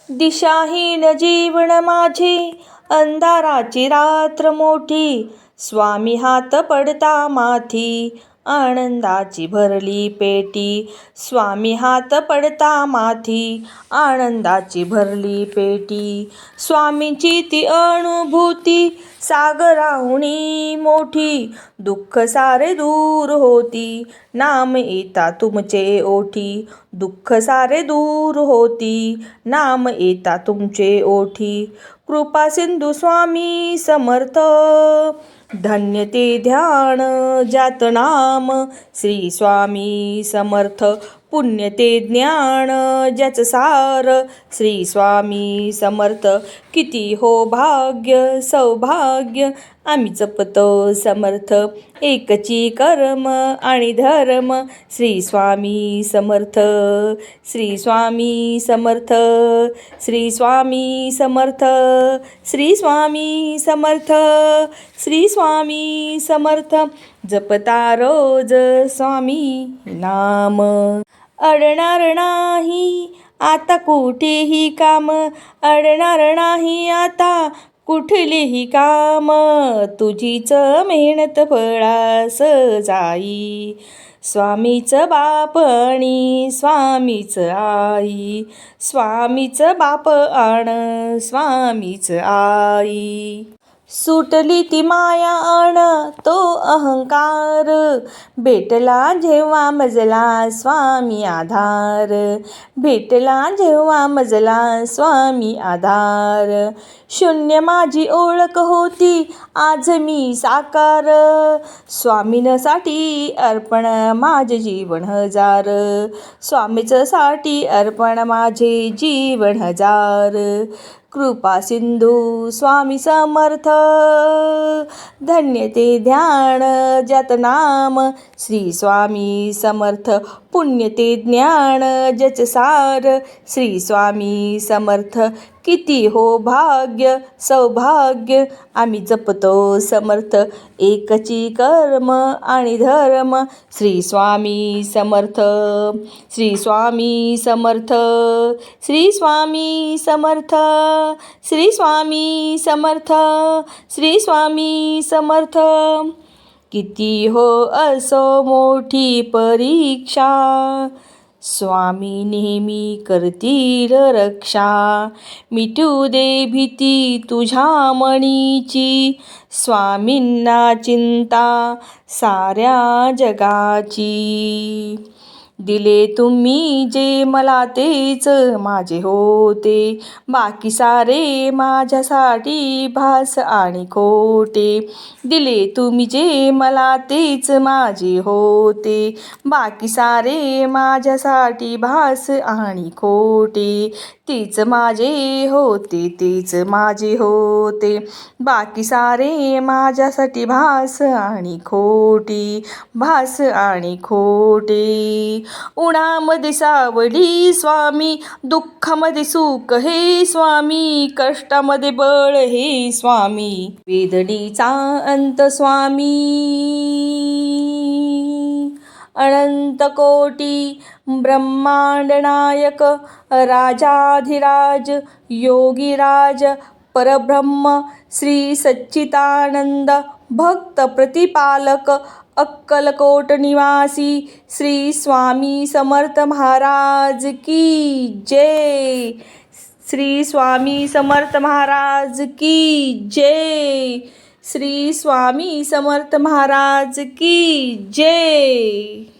दिशाहीन जीवन माझे, अंधाराची रात्र मोठी. स्वामी हात पडता माथी, आनंदाची भरली पेटी. स्वामी हात पडता माथी, आनंदाची भरली पेटी. स्वामींची ती अनुभूती, सागराहुनी मोठी. दुःख सारे दूर होती, नाम येता तुमचे ओठी. दुःख सारे दूर होती, नाम येता तुमचे ओठी. कृपा सिंधू स्वामी समर्थ, धन्य ते ध्यान ज्यात नाम. श्री स्वामी समर्थ, पुण्य ते ज्ञान ज्याच सार. श्री स्वामी समर्थ, किती हो भाग्य सौभाग्य आम्ही जपतो समर्थ. एकची कर्म आणि धर्म. श्री स्वामी समर्थ, श्री स्वामी समर्थ, श्री स्वामी समर्थ, श्री स्वामी समर्थ, श्री स्वामी समर्थ. जपता रोज स्वामी नाम, अडणार नाही आता कुठेही काम. अडणार नाही आता कुठलेही काम. तुझीच मेहनत फळास जाई. स्वामीच बाप आणि स्वामीच आई. स्वामीच बाप आण स्वामीच आई. सुटली ती माया आण तो अहंकार, भेटला जेव्हा मजला स्वामी आधार. भेटला जेव्हा मजला स्वामी आधार. शून्य माझी ओळख होती, आज मी साकार. स्वामींसाठी अर्पण माझे जीवन हजार. स्वामीच साठी अर्पण माझे जीवन हजार. कृपा सिंधू स्वामी समर्थ, धन्य ते ध्यान ज्यात नाम. श्री स्वामी समर्थ, पुण्य ते ज्ञान ज्याच सार. श्री स्वामी समर्थ, किती हो भाग्य सौभाग्य आम्ही जपतो समर्थ. एकची कर्म आणि धर्म. श्री स्वामी समर्थ, श्री स्वामी समर्थ, श्री स्वामी समर्थ, श्री स्वामी समर्थ, श्री स्वामी समर्थ. किती हो असो मोठी परीक्षा, स्वामी नेहमी करतील रक्षा. मिटू दे भीती तुझ्या मनीची, स्वामींना चिंता साऱ्या जगाची. दिले तुम्ही जे मला तेच माझे होते, बाकी सारे माझ्यासाठी भास आणि खोटे. दिले तुम्ही जे मला तेच माझे होते, बाकी सारे माझ्यासाठी भास आणि खोटे. तेच माझे होते तेच माझे होते, बाकी सारे माझ्यासाठी भास आणि खोटे. भास आणि खोटे. उन्हामध्ये सावली स्वामी, दुःखामध्ये सुख हे स्वामी. कष्टामध्ये बळ हे स्वामी, वेदनेचा अंत स्वामी. अनंत कोटी ब्रह्मांड नायक, राजाधिराज योगीराज परब्रह्म श्री सच्चिदानंद भक्त प्रतिपालक, अक्कलकोट निवासी श्री स्वामी समर्थ महाराज की जय. श्री स्वामी समर्थ महाराज की जय. श्री स्वामी समर्थ महाराज की जय.